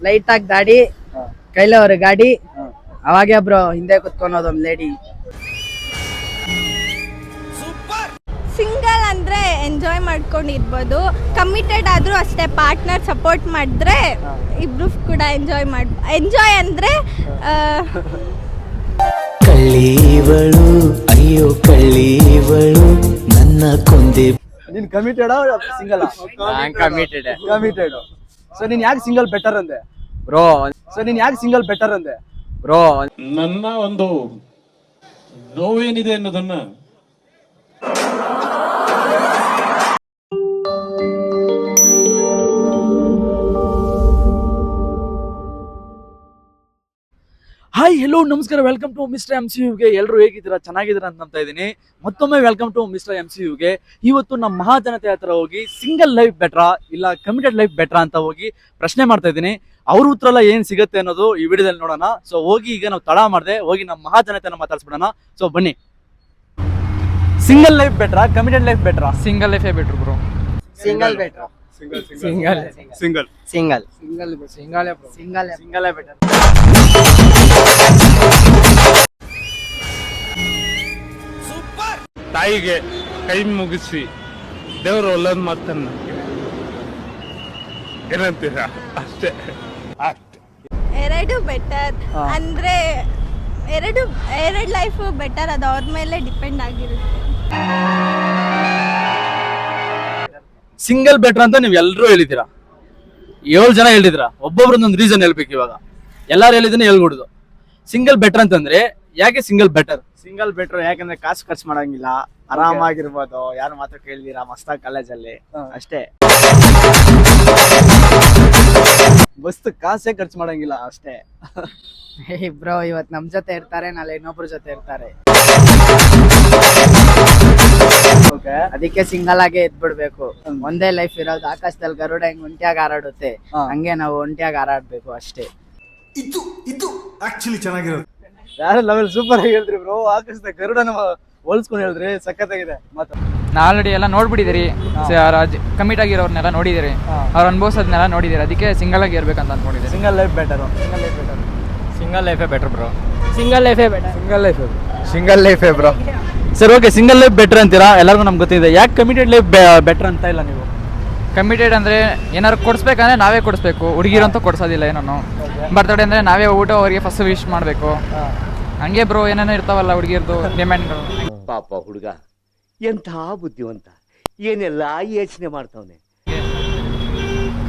Light ಆಗಿ ದಾಡಿ, ಕೈಲ ಅವ್ರ ಗಾಡಿ, ಅವಾಗೆ ಬ್ರೋ ಹಿಂದೆ ಕುತ್ಕೊಳೋದೊಂದು ಲೇಡಿ. ಸಿಂಗಲ್ ಅಂದ್ರೆ ಎಂಜಾಯ್ ಮಾಡ್ಕೊಂಡಿರ್ಬೋದು, ಕಮಿಟೆಡ್ ಆದ್ರೂ ಅಷ್ಟೇ. ಪಾರ್ಟ್ನರ್ ಸಪೋರ್ಟ್ ಮಾಡಿದ್ರೆ ಇಬ್ರು ಕೂಡ ಎಂಜಾಯ್ ಅಂದ್ರೆ ಕಳ್ಳೀವಳು ಅಯ್ಯೋ ಕಳ್ಳೀವಳು ನನ್ನ ಕೊಂದೆ. ನೀನ್ ಕಮಿಟೆಡ್ ಸಿಂಗಲ್? ಕಮಿಟೆಡ್. ಸೊ ನೀನ್ ಯಾಕೆ ಸಿಂಗಲ್ ಬೆಟರ್ ಅಂದೆ ಬ್ರೋ? ಬ್ರೋ ನನ್ನ ಒಂದು ನೋವೇನಿದೆ ಅನ್ನೋದನ್ನ ಹಾಯ್ ಹೆಲೋ ನಮಸ್ಕಾರ, ವೆಲ್ಕಮ್ ಟು ಮಿಸ್ಟರ್ MCUಗೆ. ಎಲ್ಲರೂ ಹೇಗಿದ್ದೀರಾ? ಚೆನ್ನಾಗಿದ್ದೀರಾ ಅಂತ ನಂಬ್ತಾ ಇದ್ದೀನಿ. ಮತ್ತೊಮ್ಮೆ ವೆಲ್ಕಮ್ ಟು ಮಿಸ್ಟರ್ MCUಗೆ. ಇವತ್ತು ನಮ್ಮ ಮಹಾಜನತೆ ಹತ್ರ ಹೋಗಿ ಸಿಂಗಲ್ ಲೈಫ್ ಬೆಟ್ರಾ ಇಲ್ಲ ಕಮಿಟೆಡ್ ಲೈಫ್ ಬೆಟ್ರಾ ಅಂತ ಹೋಗಿ ಪ್ರಶ್ನೆ ಮಾಡ್ತಾ ಇದ್ದೀನಿ. ಅವ್ರ ಉತ್ತರ ಎಲ್ಲ ಏನ್ ಸಿಗುತ್ತೆ ಅನ್ನೋದು ಈ ವಿಡಿಯೋದಲ್ಲಿ ನೋಡೋಣ. ಸೊ ಹೋಗಿ ಈಗ ನಾವು ತಡ ಮಾಡದೆ ಹೋಗಿ ನಮ್ಮ ಮಹಾಜನತೆನ ಮಾತಾಡ್ಸ್ಬಿಡೋಣ. ಸೊ ಬನ್ನಿ. ಸಿಂಗಲ್ ಲೈಫ್ ಬೆಟ್ರಾ ಕಮಿಟೆಡ್ ಲೈಫ್ ಬೆಟ್ರಾ? ಸಿಂಗಲ್ ಲೈಫೇ better bro. Single better. Single better. ತಾಯಿಗೆ ಕೈ ಮುಗಿಸಿ ದೇವರು ಒಳ್ಳೇದ್ ಮಾತನ್ನ ಏನಂತೀರಾ? ಅಷ್ಟೇ. ಎರಡು ಬೆಟರ್ ಅಂದ್ರೆ ಎರಡು ಲೈಫ್ ಬೆಟರ್, ಅದು ಅವ್ರ ಮೇಲೆ ಡಿಪೆಂಡ್ ಆಗಿರುತ್ತೆ. ಸಿಂಗಲ್ ಬೆಟರ್ ಅಂತ ನೀವು ಎಲ್ಲರೂ ಹೇಳಿದ್ದೀರಾ. 7 ಜನ ಹೇಳಿದಿರಾ. ಒಬ್ಬೊಬ್ರೊಂದೊಂದು ರೀಸನ್ ಹೇಳ್ಬೇಕು. ಇವಾಗ ಎಲ್ಲಾರು ಹೇಳಿದ್ರೆ ಹೇಳ್ಕೊಡುದು. ಸಿಂಗಲ್ ಬೆಟರ್ ಅಂತಂದ್ರೆ ಯಾಕೆ ಸಿಂಗಲ್ ಬೆಟರ್? ಸಿಂಗಲ್ ಬೆಟ್ರು ಯಾಕಂದ್ರೆ ಕಾಸು ಖರ್ಚು ಮಾಡಂಗಿಲ್ಲ, ಆರಾಮಾಗಿರ್ಬೋದು, ಯಾರು ಮಾತ್ರ ಕೇಳಿದೀರಾ, ಮಸ್ತಾಗಿ ಕಾಲೇಜಲ್ಲಿ ಅಷ್ಟೇ. ಮಸ್ತ್ ಕಾಸೇ ಖರ್ಚು ಮಾಡಂಗಿಲ್ಲ ಅಷ್ಟೇ. ಬ್ರೋ ಇವತ್ ನಮ್ ಜೊತೆ ಇರ್ತಾರೆ, ನಾಳೆ ಇನ್ನೊಬ್ರ ಜೊತೆ ಇರ್ತಾರೆ. ಅದಕ್ಕೆ ಸಿಂಗಲ್ ಆಗೇ ಇದ್ಬಿಡ್ಬೇಕು. ಒಂದೇ ಲೈಫ್ ಇರೋದು. ಆಕಾಶದಲ್ಲಿ ಗರುಡ ಹೆಂಗ್ ಒಂಟಿಯಾಗಿ ಹಾರಾಡುತ್ತೆ, ಹಂಗೆ ನಾವು ಒಂಟಿಯಾಗಿ ಹಾರಾಡ್ಬೇಕು ಅಷ್ಟೇ. ಇದು ಆಕ್ಚುಲಿ ಚೆನ್ನಾಗಿರೋದು. ಯಾರು ಲೆವೆಲ್ ಸೂಪರ್ ಆಗಿ ಹೇಳಿದ್ರಿ ಬ್ರೋ. ಆಕಾಶದ ಗರುಡನ ಹೋಲ್ಸ್ಕೊಂಡು ಹೇಳಿದ್ರಿ, ಸಖತ್ತಾಗಿದೆ ಮಾತು. ಆಲ್ರೆಡಿ ಎಲ್ಲ ನೋಡ್ಬಿಟ್ಟಿದ್ದೀರಿ, ಕಮಿಟ್ ಆಗಿರೋರ್ನೆಲ್ಲ ನೋಡಿದಿರಿ, ಅವ್ರು ಅನುಭವಿಸೋದನ್ನೆಲ್ಲ ನೋಡಿದಿರಿ. ಅದಕ್ಕೆ ಸಿಂಗಲ್ ಆಗಿ ಇರ್ಬೇಕಂತ ಅನ್ಕೊಂಡಿದ್ದೀರಿ. Single life better. ಸಿಂಗಲ್ ಲೈಫೇ ಬೆಟರ್ ಬ್ರೋ. ಸಿಂಗಲ್ ಲೈಫೇ ಬೆಟರ್. ಸಿಂಗಲ್ ಲೈಫೇ bro. Sir okay, single life better ಅಂತೀರಾ, ಎಲ್ಲರಿಗೂ ನಮ್ಗೆ ಗೊತ್ತಿದೆ. ಯಾಕೆ ಕಮಿಟೆಡ್ ಲೈಫ್ ಬೆಟರ್ ಅಂತ ಇಲ್ಲ ನೀವು? ಕಮಿಟೆಡ್ ಅಂದರೆ ಏನಾದ್ರು ಕೊಡಿಸ್ಬೇಕಂದ್ರೆ ನಾವೇ ಕೊಡಿಸ್ಬೇಕು, ಹುಡುಗಿರಂತೂ ಕೊಡ್ಸೋದಿಲ್ಲ. ಏನೋ ಬರ್ತಡೇ ಅಂದರೆ ನಾವೇ ಊಟ ಅವರಿಗೆ ಫಸ್ಟ್ ವಿಶ್ ಮಾಡಬೇಕು. ಹಂಗೆ ಬ್ರೋ ಏನೇನೋ ಇರ್ತಾವಲ್ಲ ಹುಡುಗಿರ್ದು ಡಿಮ್ಯಾಂಡ್ಗಳು. ಪಾಪ ಹುಡುಗ ಎಂಥ ಬುದ್ಧಿವಂತ, ಏನೆಲ್ಲ ಯೋಚನೆ ಮಾಡ್ತಾವನೆ.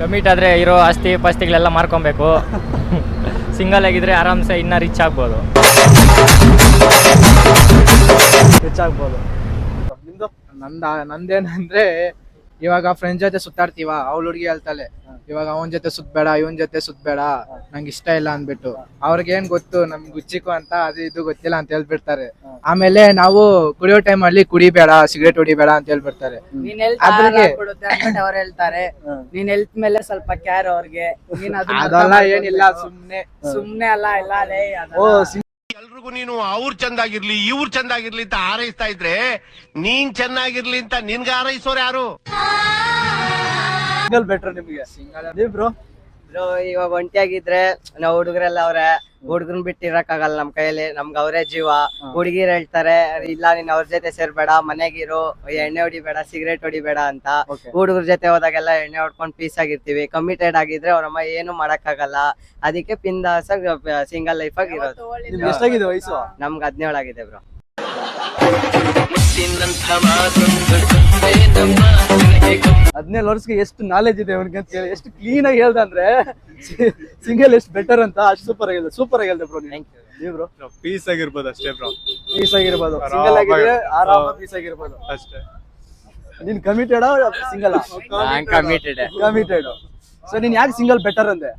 ಕಮಿಟ್ ಆದರೆ ಇರೋ ಆಸ್ತಿ ಪಾಸ್ತಿಗಳೆಲ್ಲ ಮಾರ್ಕೊಬೇಕು. ಸಿಂಗಲ್ ಆಗಿದ್ರೆ ಆರಾಮ್ಸೆ ಇನ್ನೂ ರಿಚ್ ಆಗ್ಬೋದು. ನಂದೇನಂದ್ರೆ, ಇವಾಗ ಫ್ರೆಂಡ್ಸ್ ಜೊತೆ ಸುತ್ತಾಡ್ತೀವ, ಅವ್ಳ ಹುಡುಗಿ ಹೇಳ್ತಾಳೆ ಇವಾಗ ಅವನ ಜೊತೆ ಸುತ್ತಬೇಡ, ಇವನ್ ಜೊತೆ ಸುತ್ತಬೇಡ, ನಂಗೆ ಇಷ್ಟ ಇಲ್ಲ ಅಂದ್ಬಿಟ್ಟು. ಅವ್ರಿಗೇನ್ ಗೊತ್ತು ನಮ್ಗೆ ಗುಚ್ಚಿಕು ಅಂತ, ಅದು ಇದು ಗೊತ್ತಿಲ್ಲ ಅಂತ ಹೇಳ್ಬಿಡ್ತಾರೆ. ಆಮೇಲೆ ನಾವು ಕುಡಿಯೋ ಟೈಮ್ ಅಲ್ಲಿ ಕುಡಿಬೇಡ, ಸಿಗರೇಟ್ ಹೊಡಿಬೇಡ ಅಂತ ಹೇಳ್ಬಿಡ್ತಾರೆ. ಅವ್ರು ಹೇಳ್ತಾರೆ ನೀನ್ ಹೆಲ್ತ್ ಮೇಲೆ ಸ್ವಲ್ಪ ಕೇರ್ ಅವ್ರಿಗೆ. ಅದೆಲ್ಲ ಏನಿಲ್ಲ, ಸುಮ್ನೆ ಅಲ್ಲ ಎಲ್ಲ ಅದೇ. ಎಲ್ರಿಗೂ ನೀನು ಅವ್ರು ಚಂದಾಗಿರ್ಲಿ ಇವ್ರು ಚಂದಾಗಿರ್ಲಿ ಅಂತ ಹಾರೈಸ್ತಾ ಇದ್ರೆ, ನೀನ್ ಚೆನ್ನಾಗಿರ್ಲಿ ಅಂತ ನಿನ್ಗೆ ಹಾರೈಸೋರು ಯಾರು? ಸಿಂಗಲ್ ಬೆಟರ್ ನಿಮಗೆ? Single bro. ಇವಾಗ ಒಂಟಿಯಾಗಿದ್ರೆ ನಾವ್ ಹುಡುಗರೆಲ್ಲ ಅವ್ರೆ, ಹುಡುಗನ್ ಬಿಟ್ಟು ಇರಕ್ಕಾಗಲ್ಲ ನಮ್ ಕೈಯಲ್ಲಿ. ನಮ್ಗೆ ಅವರೇ ಜೀವ. ಹುಡುಗಿರ್ ಹೇಳ್ತಾರೆ ಇಲ್ಲ ನೀನ್ ಅವ್ರ ಜೊತೆ ಸೇರ್ಬೇಡ, ಮನೆಗಿರು, ಎಣ್ಣೆ ಹೊಡಿಬೇಡ, ಸಿಗರೇಟ್ ಹೊಡಿಬೇಡ ಅಂತ. ಹುಡುಗರ ಜೊತೆ ಹೋದಾಗೆಲ್ಲ ಎಣ್ಣೆ ಹೊಡ್ಕೊಂಡ್ ಪೀಸ್ ಆಗಿರ್ತೀವಿ. ಕಮಿಟೆಡ್ ಆಗಿದ್ರೆ ಅವ್ರಮ್ಮ ಏನು ಮಾಡಕ್ಕಾಗಲ್ಲ. ಅದಕ್ಕೆ ಪಿಂದಾಸಾಗ್ ಸಿಂಗಲ್ ಲೈಫ್ ಆಗಿ ಇರೋದು. ಎಷ್ಟಾಗಿದೆ ವಯಸ್ಸು? ನಮ್ಗೆ 17 ಆಗಿದೆ ಬ್ರೋ. 17 ವರ್ಷಕ್ಕೆ ಎಷ್ಟು ನಾಲೆಜ್ ಇದೆ ಅವನಿಗೆ ಅಂತ ಹೇಳಿ, ಎಷ್ಟು ಕ್ಲೀನ್ ಆಗಿ ಹೇಳ್ದ ಅಂದ್ರೆ ಸಿಂಗಲ್ ಎಷ್ಟು ಬೆಟರ್ ಅಂತ. ಅಷ್ಟು ಸೂಪರ್ ಆಗಿ ಹೇಳ್ದೆ ಬ್ರೋ. ನೀವು ಬ್ರೋ? ಪೀಸ್ ಆಗಿರ್ಬೋದು ಅಷ್ಟೇ ಬ್ರೋ. ಪೀಸ್ ಆಗಿರ್ಬೋದು. ಸಿಂಗಲ್ ಆಗಿದ್ರೆ ಆರಾಮ ಪೀಸ್ ಆಗಿರ್ಬೋದು ಅಷ್ಟೇ. ನೀನ್ ಕಮಿಟೆಡ್ ಸಿಂಗಲ್? ಕಮಿಟೆಡ್. ಸೊ ನೀನ್ ಯಾಕೆ ಸಿಂಗಲ್ ಬೆಟರ್ ಅಂದೆ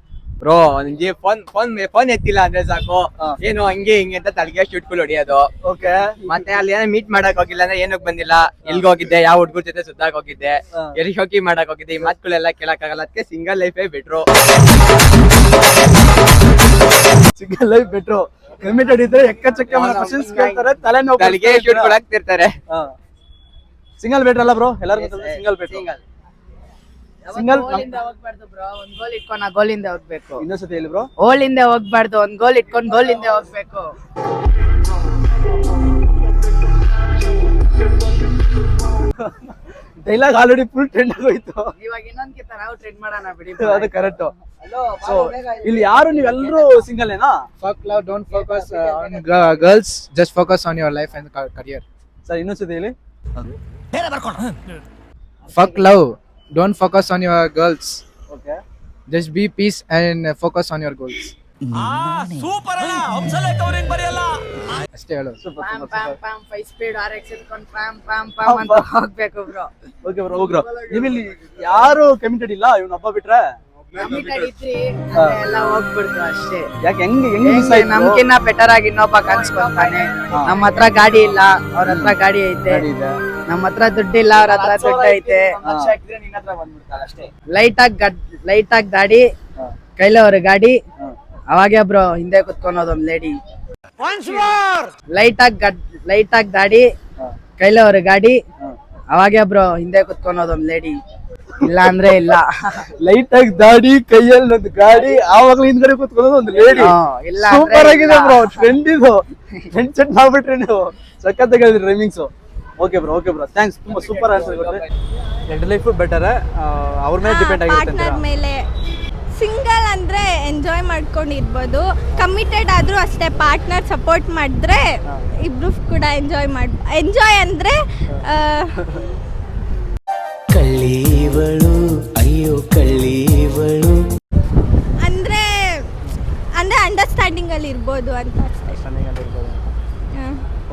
ಬ್ರೋ? ನಿಮ್ಗೆ ಫೋನ್ ಎತ್ತಿಲ್ಲ ಅಂದ್ರೆ ಸಾಕು, ಏನು ಹಂಗೆ ಹಿಂಗೆ ಅಂತ ತಲೆಗೆ ಶೂಟ್ಗಳು ಹೊಡಿಯೋದು. ಓಕೆ. ಮತ್ತೆ ಅಲ್ಲಿ ಏನೋ ಮೀಟ್ ಮಾಡಕ್ ಹೋಗಿಲ್ಲ ಅಂದ್ರೆ ಏನಕ್ ಬಂದಿಲ್ಲ, ಎಲ್ಗ್ ಹೋಗಿದ್ದೆ, ಯಾವ ಹುಡುಗರ ಜೊತೆ ಸುತ್ತಾಕ್ ಹೋಗಿದ್ದೆ, ಎಲ್ಲಿ ಹೋಗಿ ಮಾಡಕ್ ಹೋಗಿದ್ದೆ, ಈ ಮಾತುಗಳೆಲ್ಲ ಕೇಳಕ್ ಆಗಲ್ಲ. ಅದಕ್ಕೆ ಸಿಂಗಲ್ ಲೈಫೇ better. Single life better. Committed ಇದ್ರೆ ಎಕ್ಕಚಕ್ಕ ಕ್ವಶನ್ಸ್ ಕೇಳ್ತಾರೆ, ತಲೆಗೆ ಶೂಟ್ಗಳು ಹಾಕ್ತಿರ್ತಾರೆ. ಸಿಂಗಲ್ ಬೆಟರ್ ಅಲ್ಲ ಬ್ರೋ? ಎಲ್ಲರಿಗೂ ಸಿಂಗಲ್ ಬೆಟರ್. ಸಿಂಗಲ್ ಹೋಗ್ಬಾರ್ದು ಬ್ರೋ, ಒಂದ್ ಗೋಲ್ ಇಟ್ಕೊಂಡು ಆ ಗೋಲಿಂದ ಹೋಗ್ಬೇಕು. ಇನ್ನೊಂದ್ಸತಿ ಹೇಳಿ ಬ್ರೋ. ಗೋಲಿಂದ ಹೋಗ್ಬಾರ್ದು, ಒಂದ್ ಗೋಲ್ ಇಟ್ಕೊಂಡು ಗೋಲಿಂದ ಹೋಗ್ಬೇಕು. ಡೈಲಾಗ್ ಆಲ್ರೆಡಿ ಫುಲ್ ಟ್ರೆಂಡ್ ಆಗೋಯ್ತು. ಇವಾಗ ಇನ್ನೊಂದ್ಕಿಂತ ನಾವು ಟ್ರೆಂಡ್ ಮಾಡೋಣ ಬಿಡಿ. ಅದು ಕರೆಕ್ಟ್. ಸೊ ಇಲ್ಲಿ ಯಾರು ನೀವೆಲ್ಲರೂ ಸಿಂಗಲ್ ಏನಾ? Fuck love, don't focus on girls, just focus on your life and career. Sir ಇನ್ನೊಂದ್ಸತಿ ಹೇಳಿ. Fuck love, don't focus on your girls, okay. just be peace and focus on your goals. ಅಷ್ಟೇ ಹೇಳೋದು. Five speed RX ಇಟ್ಕೊಂಡು palm palm palm ಅಂತ ಹೋಗ್ಬೇಕು bro. Okay bro, ಹೋಗ್ರೋ. ನೀವಿಲ್ಲಿ ಯಾರು committed ಇಲ್ಲ ಇವನು ಹಬ್ಬ ಬಿಟ್ರೆ? ಎಲ್ಲ ಹೋಗ್ಬಿಡ್ತು ಅಷ್ಟೇ. ಯಾಕೆ ಹೆಂಗ್ ಮಿಸ್ ಆಯ್ತು? ನಮ್ಗಿನ್ನ ಬೆಟರ್ ಆಗಿ ಇನ್ನೊಬ್ಬ ಕನ್ಸ್ಕೊಂತಾನೆ. ನಮ್ಮ ಹತ್ರ ಗಾಡಿ ಇಲ್ಲ, ಅವ್ರ ಹತ್ರ ಗಾಡಿ ಐತೆ. ನಮ್ಮ ಹತ್ರ ದುಡ್ಡಿಲ್ಲ, ಅವ್ರ ಹತ್ರ ದುಡ್ಡು ಐತೆ. ಲೈಟ್ ಆಗಿ ಗಾಡಿ, ಕೈಲವ್ರ ಗಾಡಿ, ಅವಾಗೆ ಬ್ರೋ ಹಿಂದೆ ಕುತ್ಕೊಳೋದೊಂದ್ ಲೇಡಿ. ಲೈಟ್ ಆಗಿ ಗಾಡಿ, ಕೈಲವ್ರ ಗಾಡಿ, ಅವಾಗೆ ಬ್ರೋ ಹಿಂದೆ ಕುತ್ಕೊಳೋದೊಂದ್ ಲೇಡಿ. ಇಲ್ಲ ಅಂದ್ರೆ ಇಲ್ಲ. ಲೈಟ್ ಆಗಿ ದಾಡಿ, ಕೈಯಲ್ಲಿ ಒಂದು ಗಾಡಿ, ಆವಾಗ್ಲೂ ಹಿಂದ್ಗಡೆ ಕೂತ್ಕೊಳ್ಳೋದು ಒಂದು ಲೇಡಿ. ಇಲ್ಲ ಸೂಪರ್ ಆಗಿದೆ ಬ್ರೋ, ಟ್ರೆಂಡ್ ಇದು. ಟ್ರೆಂಡ್ ಸೆಟ್ ಮಾಡ್ಬಿಟ್ರಿ ನೀವು, ಸಖತ್ತಾಗಿ ಹೇಳಿದ್ರಿ ರೈಮಿಂಗ್ಸ್. Okay bro, thanks. ತುಂಬಾ ಸೂಪರ್ ಆನ್ಸರ್ ಕೊಟ್ರೆ. ಎರಡು ಲೈಫ್ ಬೆಟರ್, ಅವ್ರ ಮೇಲೆ ಡಿಪೆಂಡ್ ಆಗಿರುತ್ತೆ. ಪಾರ್ಟ್ನರ್ ಮೇಲೆ. ಸಿಂಗಲ್ ಅಂದ್ರೆ ಎಂಜಾಯ್ ಮಾಡ್ಕೊಂಡಿರ್ಬೋದು, ಕಮಿಟೆಡ್ ಆದ್ರೂ ಅಷ್ಟೇ. ಪಾರ್ಟ್ನರ್ ಸಪೋರ್ಟ್ ಮಾಡಿದ್ರೆ ಇಬ್ರು ಕೂಡ ಎಂಜಾಯ್ ಅಂದ್ರೆ ಕಳ್ಳೀವಳು ಅಯ್ಯೋ ಕಳ್ಳೀವಳು ಅಂದ್ರೆ ಅಂಡರ್ಸ್ಟ್ಯಾಂಡಿಂಗ್ ಅಲ್ಲಿ ಇರ್ಬೋದು ಅಂತ ಅಷ್ಟೇ.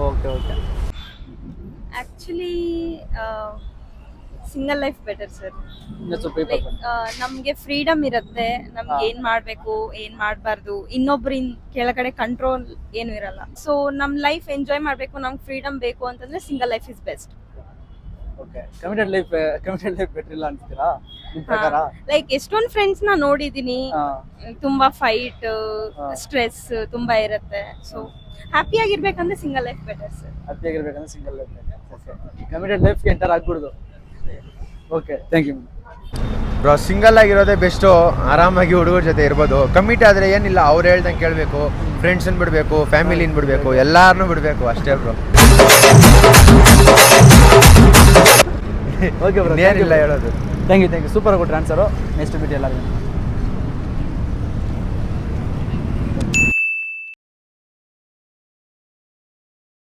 Okay. Actually single life better sir. ನಮ್ಗೆ ಫ್ರೀಡಮ್ ಇರುತ್ತೆ, ನಮ್ಗೆ ಏನ್ ಮಾಡ್ಬೇಕು ಏನ್ ಮಾಡ್ಬಾರ್ದು, ಇನ್ನೊಬ್ರಿಂದ ಕೆಳಗಡೆ ಕಂಟ್ರೋಲ್ ಏನು ಇರಲ್ಲ. ಸೊ ನಮ್ ಲೈಫ್ ಎಂಜಾಯ್ ಮಾಡ್ಬೇಕು, ನಮ್ಗೆ ಫ್ರೀಡಮ್ ಬೇಕು ಅಂತಂದ್ರೆ single life is best. Okay. Committed life better ಇಲ್ಲ ಅಂತೀರಾ ನಿಮ್ ಪ್ರಕಾರ? ಲೈಕ್ ಎಷ್ಟೊಂದು ಫ್ರೆಂಡ್ಸ್ ನ ನೋಡಿದೀನಿ, ತುಂಬಾ ಫೈಟ್, ಸ್ಟ್ರೆಸ್ ತುಂಬಾ ಇರುತ್ತೆ. ಸೊ ಹ್ಯಾಪಿ ಆಗಿರ್ಬೇಕಂದ್ರೆ single life better sir. Happy ಆಗಿರ್ಬೇಕಂದ್ರೆ single life better. Okay. Committed ಲೈಫ್ಗೆ ಎಂಟರ್ ಆಗ್ಬಿಡುದು. Okay, thank you bro. Single ಆಗಿರೋದೇ ಬೆಸ್ಟು, ಆರಾಮಾಗಿ ಹುಡುಗರ ಜೊತೆ ಇರ್ಬೋದು. ಕಮಿಟ್ ಆದರೆ ಏನಿಲ್ಲ, ಅವ್ರು ಹೇಳ್ದಂಗೆ ಕೇಳಬೇಕು, ಫ್ರೆಂಡ್ಸನ್ನು ಬಿಡಬೇಕು, ಫ್ಯಾಮಿಲಿನ ಬಿಡಬೇಕು, ಎಲ್ಲಾರನ್ನೂ ಬಿಡಬೇಕು, ಅಷ್ಟೇ ಬ್ರೋ. ಓಕೆ ಬ್ರೋ, ಏನಿಲ್ಲ ಹೇಳೋದು. ಥ್ಯಾಂಕ್ ಯು ಸೂಪರ್ ಕೊಟ್ರೆ ಆನ್ಸರು. ನೆಕ್ಸ್ಟ್ ಮೀಟ್ ಎಲ್ಲರಿಗೂ.